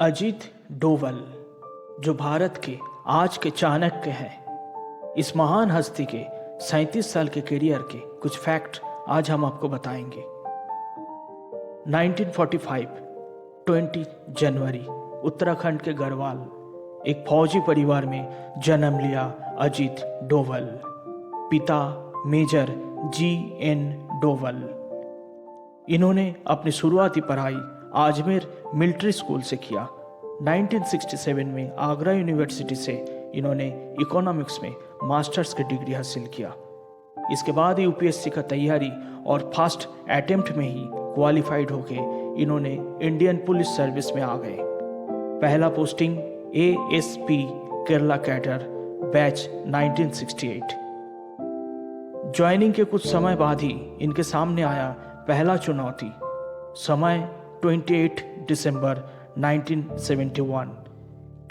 अजीत डोवल, जो भारत के आज के चाणक्य हैं, इस महान हस्ती के 37 साल के करियर के कुछ फैक्ट आज हम आपको बताएंगे। 1945 20 जनवरी उत्तराखंड के गढ़वाल एक फौजी परिवार में जन्म लिया अजीत डोवल। पिता मेजर G.N. डोवल। इन्होंने अपनी शुरुआती पढ़ाई आजमेर मिलिट्री स्कूल से किया। 1967 में आगरा यूनिवर्सिटी से इन्होंने इकोनॉमिक्स में मास्टर्स की डिग्री हासिल किया। इसके बाद यूपीएससी का तैयारी और फर्स्ट अटेम्प्ट में ही क्वालिफाइड होके इन्होंने इंडियन पुलिस सर्विस में आ गए। पहला posting ASP Kerala cadre batch 1968। Joining के कुछ समय बाद ही इनके सामने आया पहला चुनौती। समय 28 दिसंबर 1971।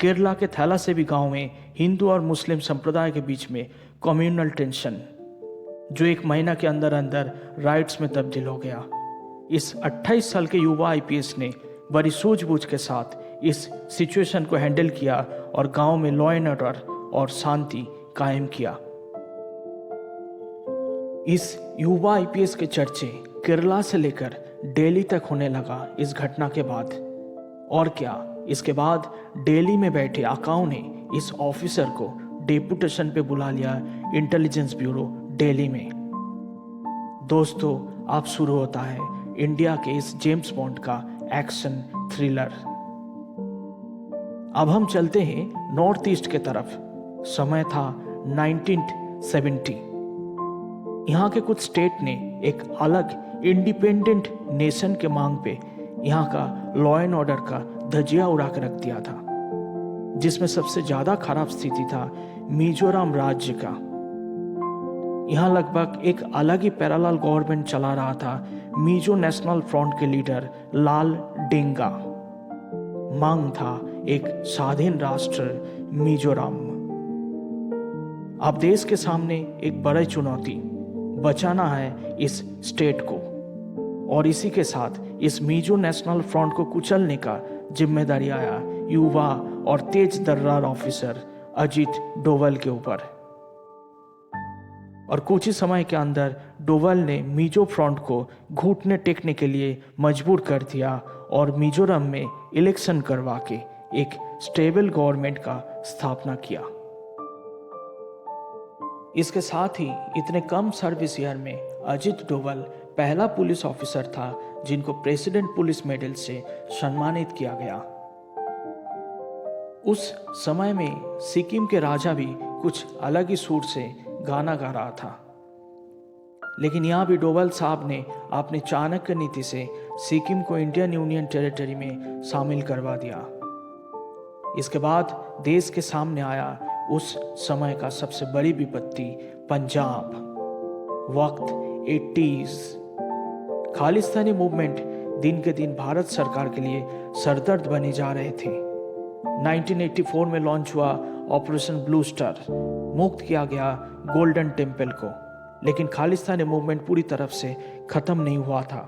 केरला के थैलासेबी गांव में हिंदू और मुस्लिम संप्रदाय के बीच में कम्युनल टेंशन, जो एक महीना के अंदर अंदर राइट्स में तब्दील हो गया। इस 28 साल के युवा आईपीएस ने बड़ी सूझबूझ के साथ इस सिचुएशन को हैंडल किया और गांव में लॉ एंड ऑर्डर और शांति कायम किया। इस युवा आईपीएस के चर्चे केरला से लेकर दिल्ली तक होने लगा इस घटना के बाद। और क्या, इसके बाद दिल्ली में बैठे आकाओं ने इस ऑफिसर को डेपुटेशन पे बुला लिया इंटेलिजेंस ब्यूरो दिल्ली में। दोस्तों, अब शुरू होता है इंडिया के इस जेम्स बॉन्ड का एक्शन थ्रिलर। अब हम चलते हैं नॉर्थ ईस्ट के तरफ। समय था 1970। यहाँ के कुछ स्टेट ने एक अलग इंडिपेंडेंट नेशन के मांग पे यहाँ का लॉ एंड ऑर्डर का धजिया उड़ा कर रख दिया था, जिसमें सबसे ज्यादा खराब स्थिति था मिजोरम राज्य का। यहाँ लगभग एक अलग ही पैरेलल गवर्नमेंट चला रहा था मिजो नेशनल फ्रंट के लीडर लाल डेंगा। मांग था एक स्वाधीन राष्ट्र मिजोरम। अब देश के सामने एक बड़ी चुनौती, बचाना है इस स्टेट को, और इसी के साथ इस मिजो नेशनल फ्रंट को कुचलने का जिम्मेदारी आया युवा और तेज तर्रार ऑफिसर अजीत डोवल के ऊपर। और कुछ ही समय के अंदर डोवल ने मिजो फ्रंट को घुटने टेकने के लिए मजबूर कर दिया और मिजोरम में इलेक्शन करवा के एक स्टेबल गवर्नमेंट का स्थापना किया। इसके साथ ही इतने कम सर्विस ईयर में अजीत डोवल पहला पुलिस ऑफिसर था जिनको प्रेसिडेंट पुलिस मेडल से सम्मानित किया गया। उस समय में सिक्किम के राजा भी कुछ अलग ही सुर से गाना गा रहा था, लेकिन यहाँ भी डोवल साहब ने अपनी चाणक्य नीति से सिक्किम को इंडियन यूनियन टेरिटरी में शामिल करवा दिया। इसके बाद देश के सामने आया उस समय का सबसे बड़ी विपत्ति, पंजाब। वक्त 80s। खालिस्तानी मूवमेंट दिन के दिन भारत सरकार के लिए सरदर्द बने जा रहे थे। 1984 में लॉन्च हुआ ऑपरेशन ब्लू स्टार। मुक्त किया गया गोल्डन टेम्पल को, लेकिन खालिस्तानी मूवमेंट पूरी तरफ से खत्म नहीं हुआ था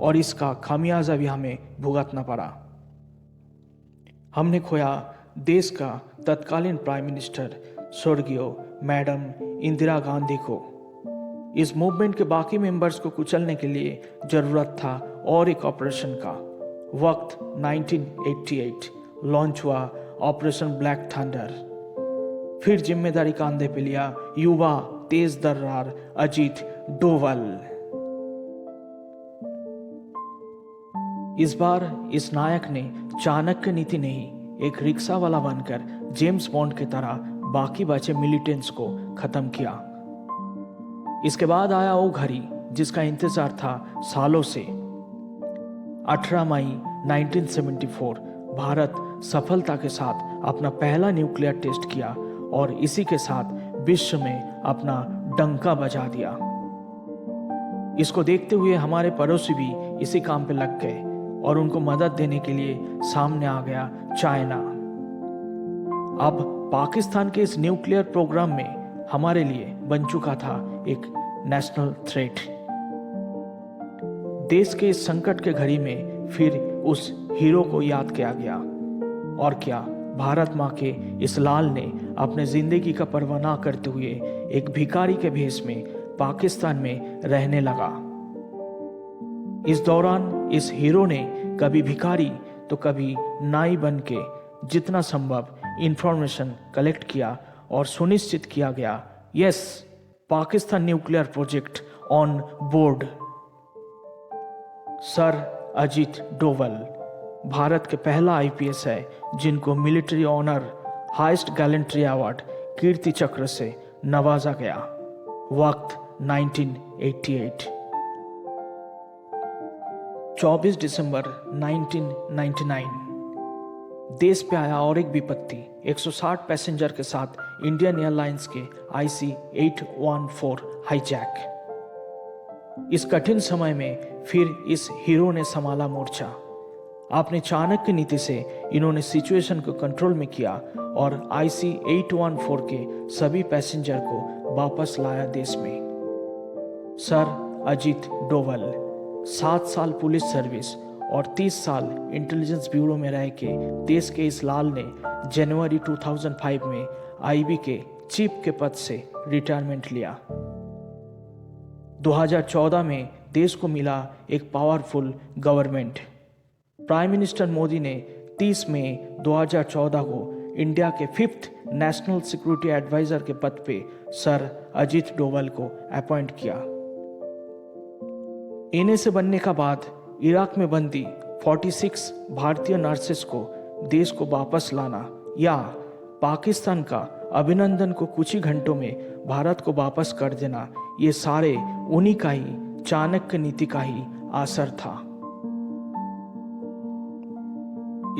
और इसका खामियाजा भी हमें भुगतना पड़ा। हमने खोया देश का तत्कालीन प्राइम मिनिस्टर स्वर्गीय मैडम इंदिरा गांधी को। इस मूवमेंट के बाकी मेंबर्स को कुचलने के लिए जरूरत था और एक ऑपरेशन का। वक्त 1988। लॉन्च हुआ ऑपरेशन ब्लैक थंडर। फिर जिम्मेदारी कांधे पे लिया युवा तेज तर्रार अजीत डोवल। इस बार इस नायक ने चाणक्य नीति नहीं, एक रिक्शा वाला बनकर जेम्स बॉन्ड की तरह बाकी बचे मिलिटेंट्स को खत्म किया। इसके बाद आया वो घड़ी जिसका इंतजार था सालों से। 18 मई 1974 भारत सफलता के साथ अपना पहला न्यूक्लियर टेस्ट किया और इसी के साथ विश्व में अपना डंका बजा दिया। इसको देखते हुए हमारे पड़ोसी भी इसी काम पे लग गए और उनको मदद देने के लिए सामने आ गया चाइना। अब पाकिस्तान के इस न्यूक्लियर प्रोग्राम में हमारे लिए बन चुका था एक नेशनल थ्रेट। देश के इस संकट के घड़ी में फिर उस हीरो को याद किया गया, और क्या भारत माँ के इस लाल ने अपने जिंदगी का परवाह ना करते हुए एक भिखारी के भेष में पाकिस्तान में रहने लगा। इस दौरान इस हीरो ने कभी भिखारी तो कभी नाई बन के जितना संभव इंफॉर्मेशन कलेक्ट किया और सुनिश्चित किया गया, yes, Pakistan nuclear project on board. Sir Ajit Doval Bharat के पहला आईपीएस है जिनको military honour highest gallantry award Kirti Chakra से नवाजा गया। वक्त 1988। 24 दिसंबर 1999 देश पे आया और एक विपत्ति। 160 पैसेंजर के साथ इंडियन एयरलाइंस के IC 814 हाईजैक। इस कठिन समय में फिर इस हीरो ने संभाला मोर्चा। अपने चाणक्य नीति से इन्होंने सिचुएशन को कंट्रोल में किया और IC 814 के सभी पैसेंजर को वापस लाया देश में। सर अजीत डोवल 7 साल पुलिस सर्विस और 30 साल इंटेलिजेंस ब्यूरो में रह के देश के इस लाल ने जनवरी 2005 में IB के चीफ के पद से रिटायरमेंट लिया। 2014 में देश को मिला एक powerful government. Prime minister Modi ने 30 मई 2014 को इंडिया के 5th नेशनल सिक्योरिटी एडवाइजर के पद पे सर अजीत डोवल को अपॉइंट किया। इन्हें से बनने का बाद इराक में बंदी 46 भारतीय नर्सेस को देश को वापस लाना या पाकिस्तान का अभिनंदन को कुछ ही घंटों में भारत को वापस कर देना, ये सारे उन्हीं का ही चाणक्य नीति का ही असर था।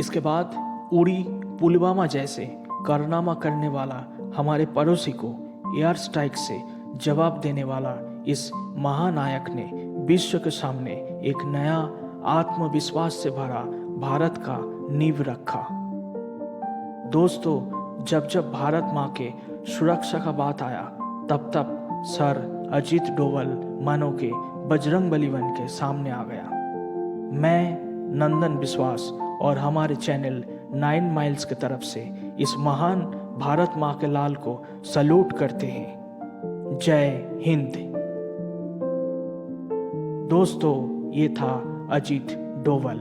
इसके बाद उड़ी पुलवामा जैसे कारनामा करने वाला हमारे पड़ोसी को एयर स्ट्राइक से जवाब देने वाला इस महानायक ने विश्व के सामने एक नया आत्मविश्वास से भरा भारत का नींव रखा। दोस्तों, जब जब भारत माँ के सुरक्षा का बात आया तब तब सर अजीत डोवल मानो के बजरंगबली बन के सामने आ गया। मैं नंदन विश्वास और हमारे चैनल 9 माइल्स की तरफ से इस महान भारत माँ के लाल को सल्यूट करते हैं। जय हिंद। दोस्तों, ये था अजीत डोवल।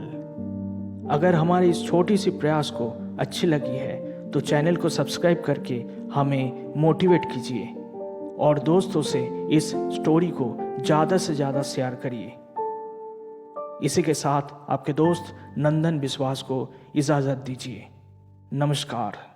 अगर हमारी इस छोटी सी प्रयास को अच्छी लगी है तो चैनल को सब्सक्राइब करके हमें मोटिवेट कीजिए और दोस्तों से इस स्टोरी को ज़्यादा से ज़्यादा शेयर करिए। इसी के साथ आपके दोस्त नंदन विश्वास को इजाज़त दीजिए। नमस्कार।